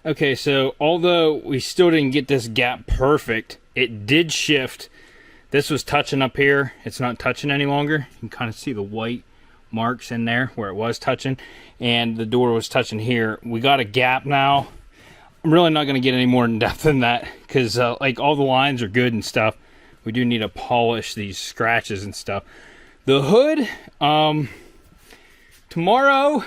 Okay, so although we still didn't get this gap perfect, it did shift. This was touching up here. It's not touching any longer. You can kind of see the white marks in there where it was touching, and the door was touching here. We got a gap now. I'm really not going to get any more in depth than that because like all the lines are good and stuff. We do need to polish these scratches and stuff. The hood, tomorrow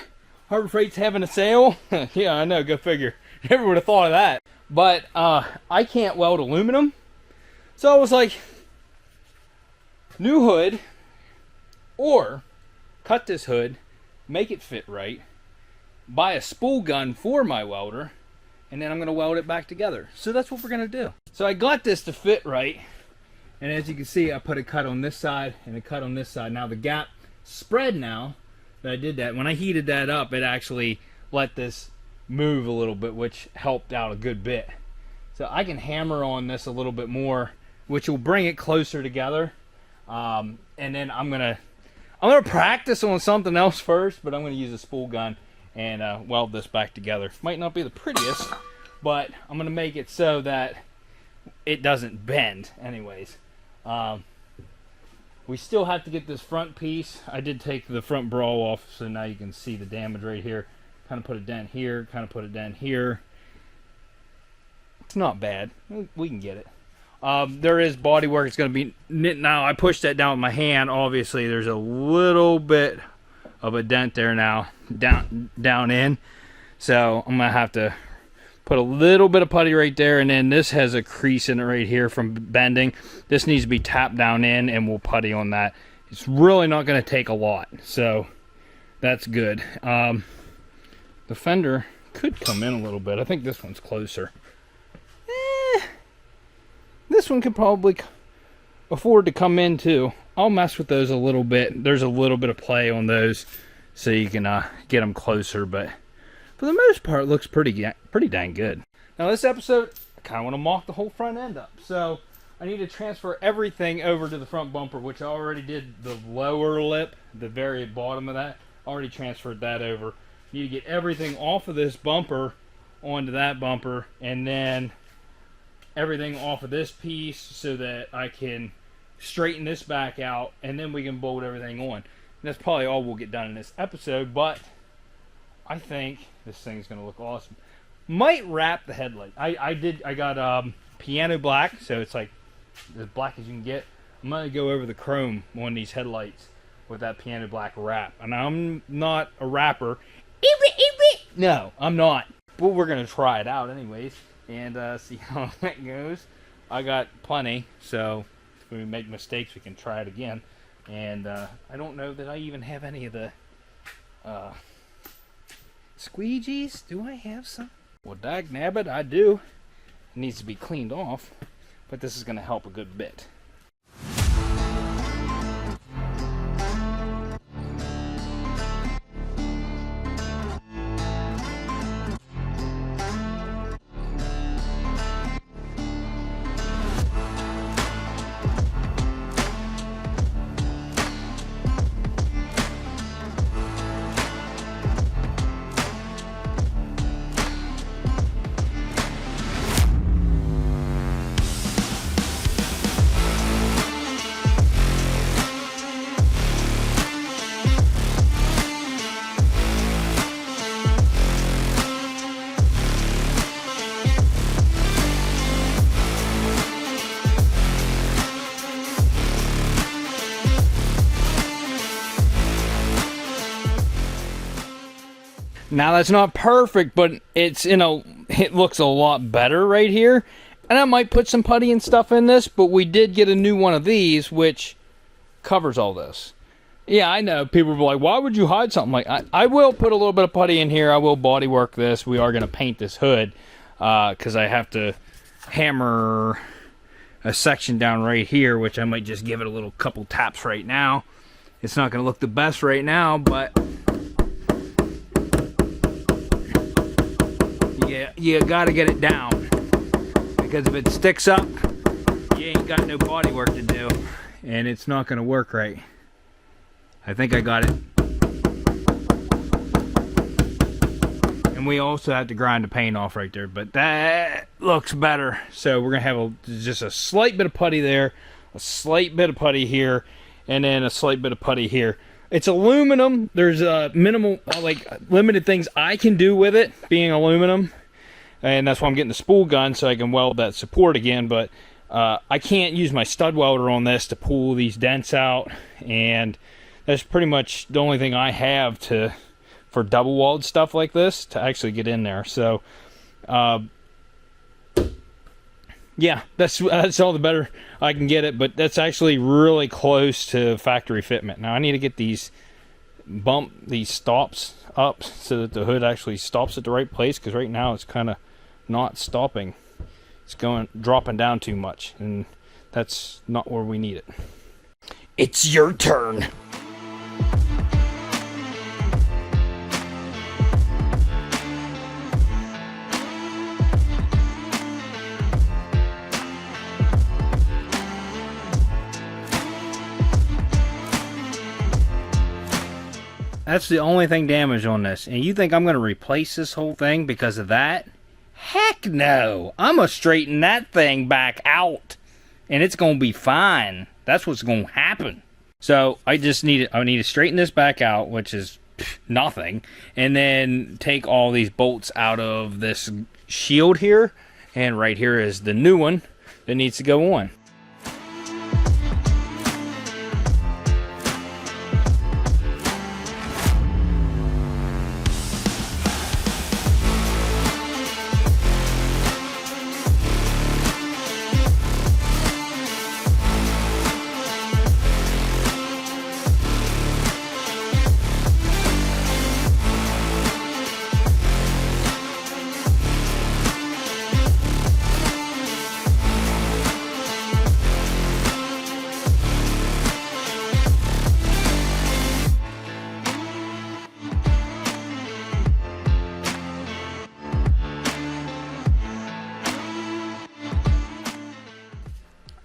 Harbor Freight's having a sale. Yeah, I know, go figure. Never would have thought of that. But I can't weld aluminum, so I was like, new hood, or cut this hood, make it fit right, buy a spool gun for my welder, and then I'm going to weld it back together. So that's what we're going to do. So I got this to fit right, and as you can see, I put a cut on this side and a cut on this side. Now the gap spread now that I did that. When I heated that up, it actually let this move a little bit, which helped out a good bit. So I can hammer on this a little bit more, which will bring it closer together. And then I'm gonna practice on something else first, but I'm gonna use a spool gun and weld this back together. Might not be the prettiest, but I'm gonna make it so that it doesn't bend anyways. We still have to get this front piece. I did take the front brawl off, so now you can see the damage right here. Kind of put a dent here, kind of put a dent here. It's not bad. We can get it. There is body work. It's going to be knit now. I pushed that down with my hand. Obviously, there's a little bit of a dent there now, down in. So I'm going to have to put a little bit of putty right there, and then this has a crease in it right here from bending. This needs to be tapped down in, and we'll putty on that. It's really not going to take a lot, so that's good. The fender could come in a little bit. I think this one's closer. This one could probably afford to come in too. I'll mess with those a little bit. There's a little bit of play on those, so you can get them closer. But for the most part, it looks pretty dang good. Now this episode, I kind of want to mock the whole front end up. So I need to transfer everything over to the front bumper, which I already did the lower lip, the very bottom of that. Already transferred that over. Need to get everything off of this bumper onto that bumper, and then everything off of this piece so that I can straighten this back out, and then we can bolt everything on. And that's probably all we'll get done in this episode, but I think this thing's gonna look awesome. Might wrap the headlight. I got piano black, so it's like as black as you can get. I'm gonna go over the chrome on these headlights with that piano black wrap. And I'm not a rapper. No, I'm not. But we're gonna try it out anyways and see how that goes. I got plenty, so if we make mistakes, we can try it again. And I don't know that I even have any of the squeegees. Do I have some? Well, dag nabbit, I do. It needs to be cleaned off, but this is going to help a good bit. Now that's not perfect, but it looks a lot better right here. And I might put some putty and stuff in this, but we did get a new one of these, which covers all this. Yeah, I know. People will be like, why would you hide something like I will put a little bit of putty in here. I will body work this. We are going to paint this hood because I have to hammer a section down right here, which I might just give it a little couple taps right now. It's not going to look the best right now, but you gotta get it down, because if it sticks up, you ain't got no body work to do, and it's not gonna work right. I think I got it. And And we also have to grind the paint off right there, but that looks better. So we're gonna have just a slight bit of putty there, a slight bit of putty here, and then a slight bit of putty here. It's aluminum. There's minimal, like limited things I can do with it being aluminum, and that's why I'm getting the spool gun so I can weld that support again. But I can't use my stud welder on this to pull these dents out, and that's pretty much the only thing I have for double weld stuff like this to actually get in there. So yeah, that's all the better I can get it, but that's actually really close to factory fitment. Now I need to get these stops up so that the hood actually stops at the right place, because right now it's kind of not stopping. It's dropping down too much, and that's not where we need it. It's your turn. That's the only thing damaged on this. And you think I'm going to replace this whole thing because of that? Heck no. I'm going to straighten that thing back out. And it's going to be fine. That's what's going to happen. So I need to straighten this back out, which is nothing. And then take all these bolts out of this shield here. And right here is the new one that needs to go on.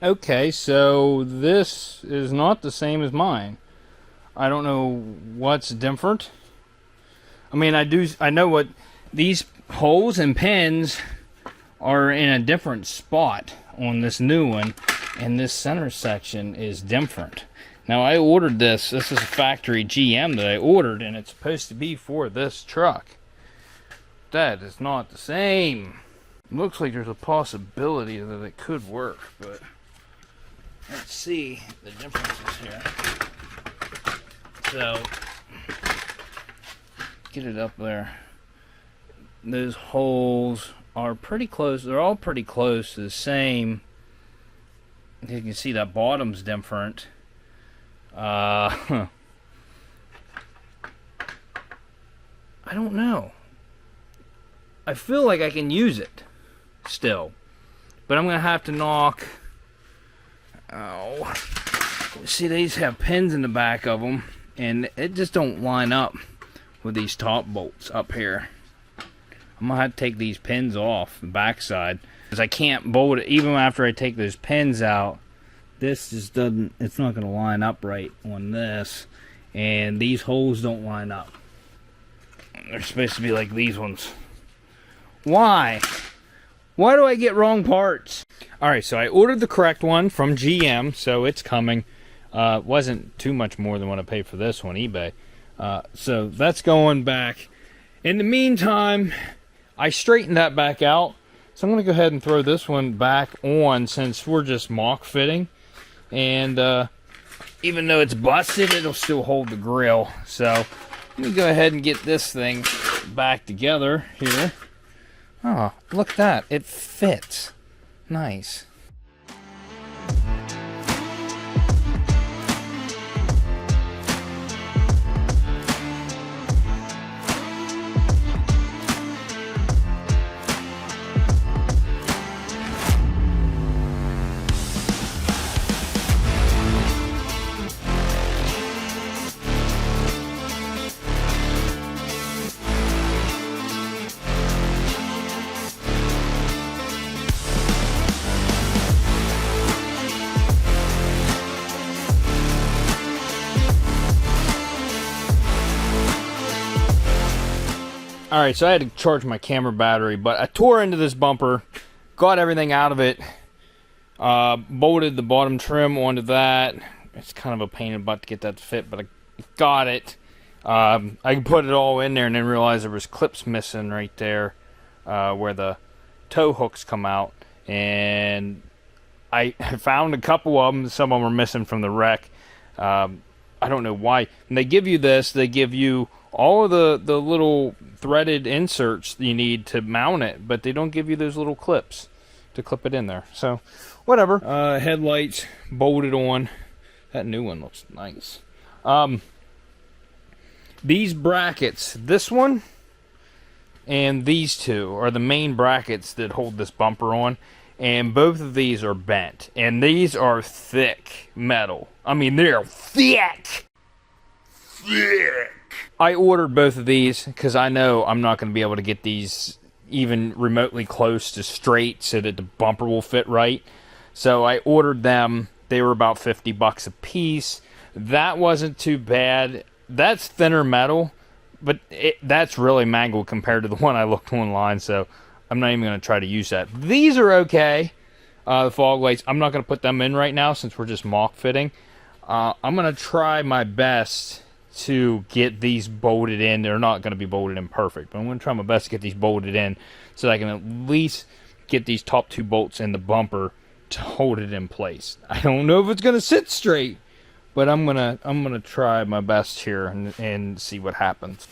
Okay, so this is not the same as mine. I don't know what's different. I mean, I know what these holes and pins are in a different spot on this new one, and this center section is different. Now I ordered this. This is a factory GM that I ordered, and it's supposed to be for this truck. That is not the same. It looks like there's a possibility that it could work, but let's see the differences here. So, get it up there. Those holes are pretty close. They're all pretty close to the same. You can see that bottom's different. I don't know. I feel like I can use it still, but I'm gonna have to knock. Oh, see, these have pins in the back of them, and it just don't line up with these top bolts up here. I'm gonna have to take these pins off the backside, because I can't bolt it even after I take those pins out. This just doesn't, it's not gonna line up right on this, and these holes don't line up. They're supposed to be like these ones. Why? Why do I get wrong parts? Alright, so I ordered the correct one from GM, so it's coming. Wasn't too much more than what I paid for this one, eBay. So that's going back. In the meantime, I straightened that back out. So I'm going to go ahead and throw this one back on, since we're just mock fitting. And even though it's busted, it'll still hold the grill. So let me go ahead and get this thing back together here. Oh, look at that. It fits. Nice. Alright, so I had to charge my camera battery, but I tore into this bumper, got everything out of it, bolted the bottom trim onto that. It's kind of a pain in the butt to get that to fit, but I got it. I put it all in there and then realized there was clips missing right there where the tow hooks come out. And I found a couple of them. Some of them are missing from the wreck. I don't know why. And they give you this. They give you all of the little threaded inserts you need to mount it, but they don't give you those little clips to clip it in there. So, whatever. Headlights bolted on. That new one looks nice. These brackets, this one and these two are the main brackets that hold this bumper on. And both of these are bent. And these are thick metal. I mean, they're thick. Thick. I ordered both of these because I know I'm not going to be able to get these even remotely close to straight so that the bumper will fit right. So I ordered them. They were about 50 bucks a piece. That wasn't too bad. That's thinner metal, but that's really mangled compared to the one I looked online, so I'm not even going to try to use that. These are okay. The fog lights, I'm not going to put them in right now since we're just mock fitting. I'm going to try my best to get these bolted in. They're not going to be bolted in perfect, but I'm going to try my best to get these bolted in so that I can at least get these top two bolts in the bumper to hold it in place. I don't know if it's going to sit straight, but I'm gonna try my best here and see what happens.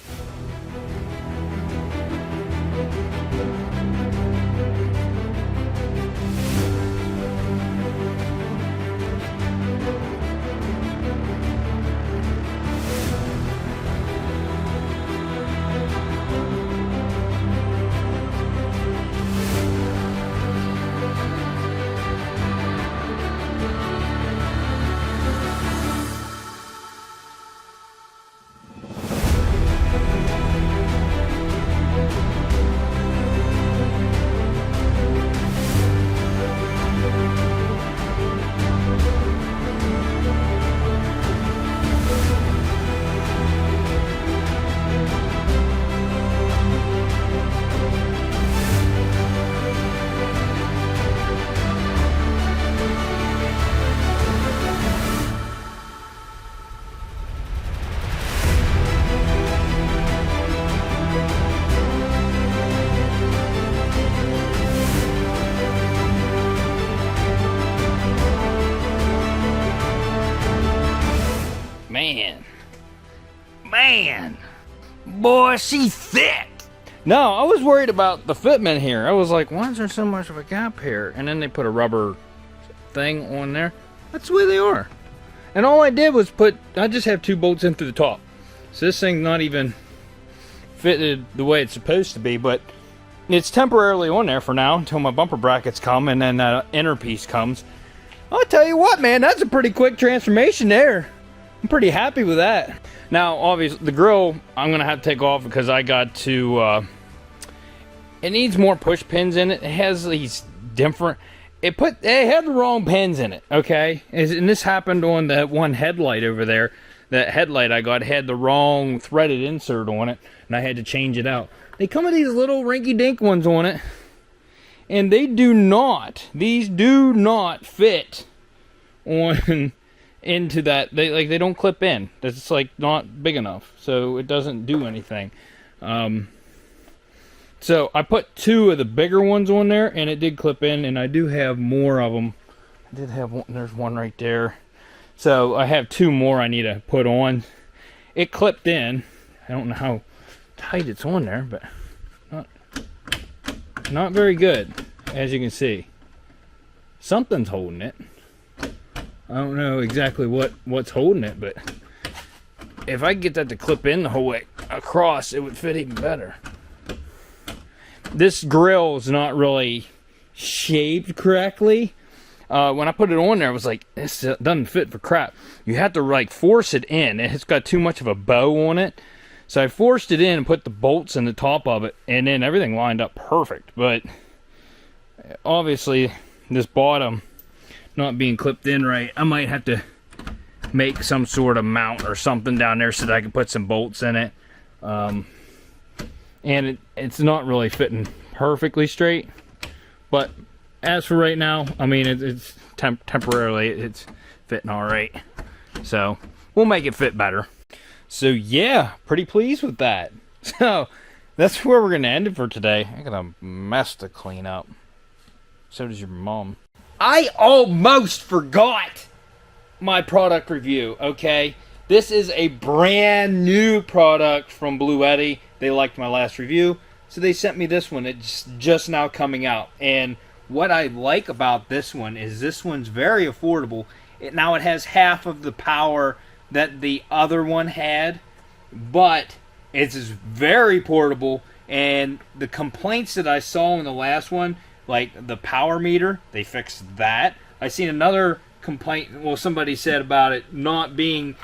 Man, boy, she's thick. No, I was worried about the fitment here. I was like, why is there so much of a gap here? And then they put a rubber thing on there. That's the way they are. And all I did was I just have two bolts in through the top. So this thing's not even fitted the way it's supposed to be, but it's temporarily on there for now until my bumper brackets come and then that inner piece comes. I'll tell you what, man, that's a pretty quick transformation there. I'm pretty happy with that. Now, obviously, the grill, I'm going to have to take off because I got to, it needs more push pins in it. It has these different, it had the wrong pins in it, okay? And this happened on that one headlight over there. That headlight I got had the wrong threaded insert on it, and I had to change it out. They come with these little rinky-dink ones on it, and these do not fit on into that. They don't clip in. It's like not big enough, so it doesn't do anything. So I put two of the bigger ones on there, and it did clip in, and I do have more of them. I did have one. There's one right there. So I have two more I need to put on. It clipped in. I don't know how tight it's on there, but not very good, as you can see. Something's holding it. I don't know exactly what's holding it, but if I could get that to clip in the whole way across, it would fit even better. This grill is not really shaped correctly. When I put it on there, I was like, this doesn't fit for crap. You have to like force it in. It's got too much of a bow on it. So I forced it in and put the bolts in the top of it, and then everything lined up perfect. But obviously, this bottom not being clipped in right, I might have to make some sort of mount or something down there so that I can put some bolts in it. And and it's not really fitting perfectly straight. But as for right now, I mean, it's temporarily it's fitting all right. So we'll make it fit better. So yeah, pretty pleased with that. So that's where we're gonna end it for today. I got a mess to clean up. So does your mom. I almost forgot my product review. Okay, this is a brand new product from Bluetti. They liked my last review, so they sent me this one. It's just now coming out. And what I like about this one is this one's very affordable. Now it has half of the power that the other one had, but it's very portable. And the complaints that I saw in the last one, like the power meter, they fixed that. I seen another complaint, well, somebody said about it not being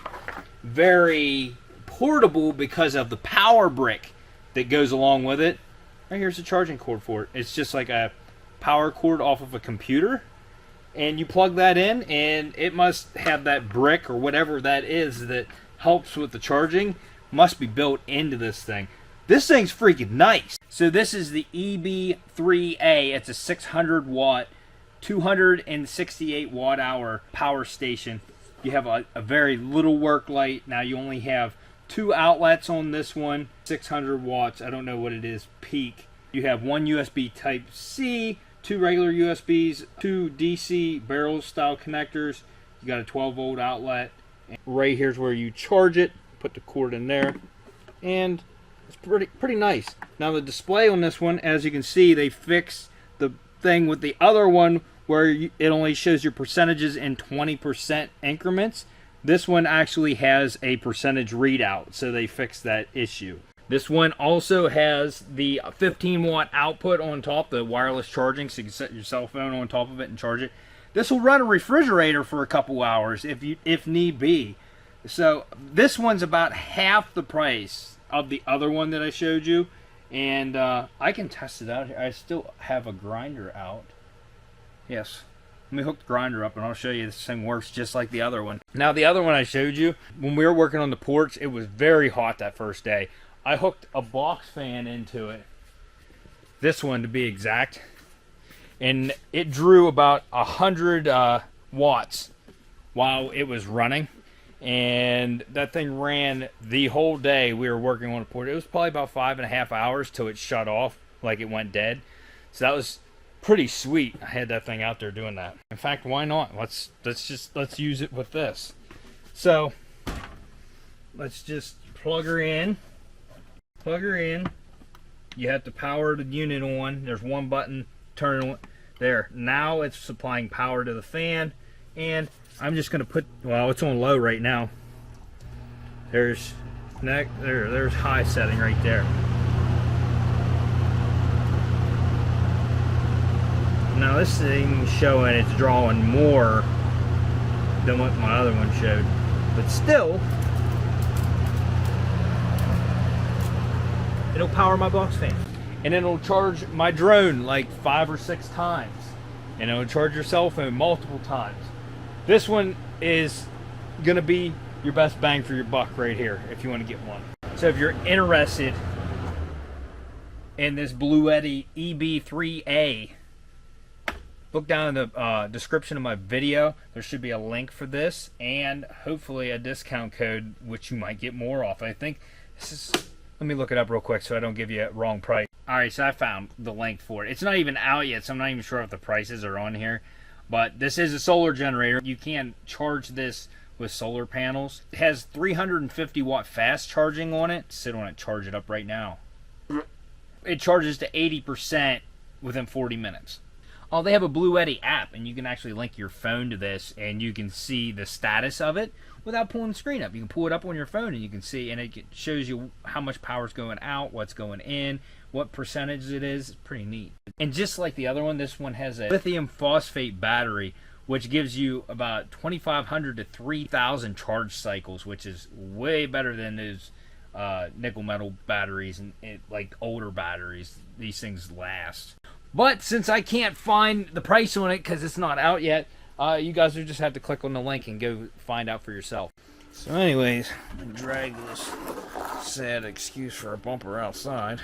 very portable because of the power brick that goes along with it. Right here's the charging cord for it. It's just like a power cord off of a computer, and you plug that in, and it must have that brick or whatever that is that helps with the charging, must be built into this thing. This thing's freaking nice. So this is the EB3A. It's a 600 watt, 268 watt hour power station. You have a very little work light. Now you only have 2 outlets on this one, 600 watts. I don't know what it is peak. You have 1 USB type C, 2 regular USBs, 2 DC barrel style connectors. You got a 12 volt outlet. And right here's where you charge it. Put the cord in there, and it's pretty nice. Now the display on this one, as you can see, they fixed the thing with the other one where it only shows your percentages in 20% increments. This one actually has a percentage readout, so they fixed that issue. This one also has the 15 watt output on top, the wireless charging, so you can set your cell phone on top of it and charge it. This will run a refrigerator for a couple hours if need be. So this one's about half the price of the other one that I showed you, and I can test it out here. I still have a grinder out. Yes, let me hook the grinder up and I'll show you this thing works just like the other one. Now the other one I showed you, when we were working on the porch, it was very hot that first day. I hooked a box fan into it, this one to be exact, and it drew about 100 watts while it was running. And that thing ran the whole day we were working on the porch. It was probably about 5.5 hours till it shut off, like it went dead. So that was pretty sweet. I had that thing out there doing that. In fact, why not? Let's use it with this. So let's just plug her in. Plug her in. You have to power the unit on. There's one button, turn it on. There. Now it's supplying power to the fan, and I'm just gonna put, well, it's on low right now. There's high setting right there. Now this thing's showing it's drawing more than what my other one showed, but still, it'll power my box fan, and it'll charge my drone like 5 or 6 times, and it'll charge your cell phone multiple times. This one is gonna be your best bang for your buck right here if you want to get one. So if you're interested in this Bluetti EB3A, look down in the description of my video. There should be a link for this and hopefully a discount code which you might get more off. I think this is, let me look it up real quick so I don't give you a wrong price. Alright, so I found the link for it. It's not even out yet, so I'm not even sure if the prices are on here. But this is a solar generator. You can charge this with solar panels. It has 350 watt fast charging on it. Sit on it, charge it up right now. It charges to 80% within 40 minutes. Oh, they have a Bluetti app, and you can actually link your phone to this, and you can see the status of it without pulling the screen up. You can pull it up on your phone, and you can see, and it shows you how much power is going out, what's going in, what percentage it is. It's pretty neat. And just like the other one, this one has a lithium phosphate battery, which gives you about 2,500 to 3,000 charge cycles, which is way better than those nickel metal batteries and like older batteries. These things last. But since I can't find the price on it because it's not out yet, you guys will just have to click on the link and go find out for yourself. So anyways, I'm gonna drag this sad excuse for a bumper outside.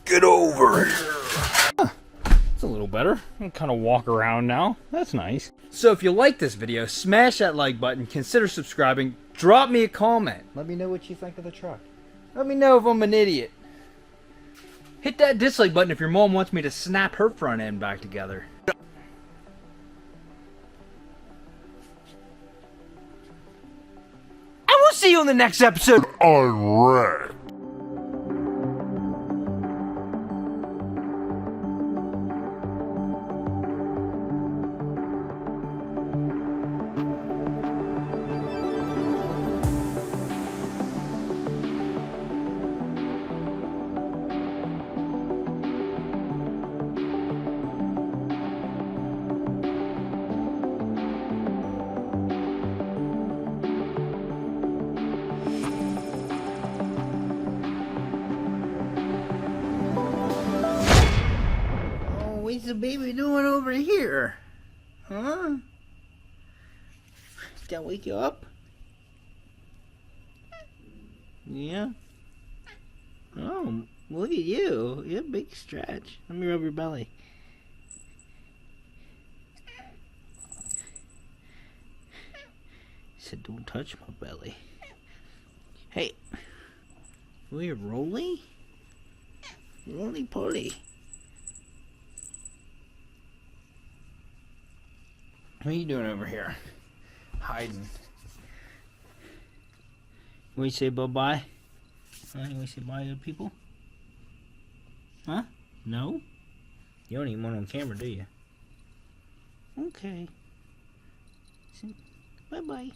Get over here. It's a little better. I can kind of walk around now. That's nice. So if you like this video, smash that like button, consider subscribing, drop me a comment. Let me know what you think of the truck. Let me know if I'm an idiot. Hit that dislike button if your mom wants me to snap her front end back together. I will see you on the next episode. Unwrapped. What's the baby doing over here? Huh? Did that wake you up? Yeah? Oh, look at you. You have a big stretch. Let me rub your belly. He said, don't touch my belly. Hey. We're Rolly? Roly poly. What are you doing over here? Hiding. You want to say bye-bye? You want to say bye to people? Huh? No? You don't even want on camera, do you? Okay. Bye-bye.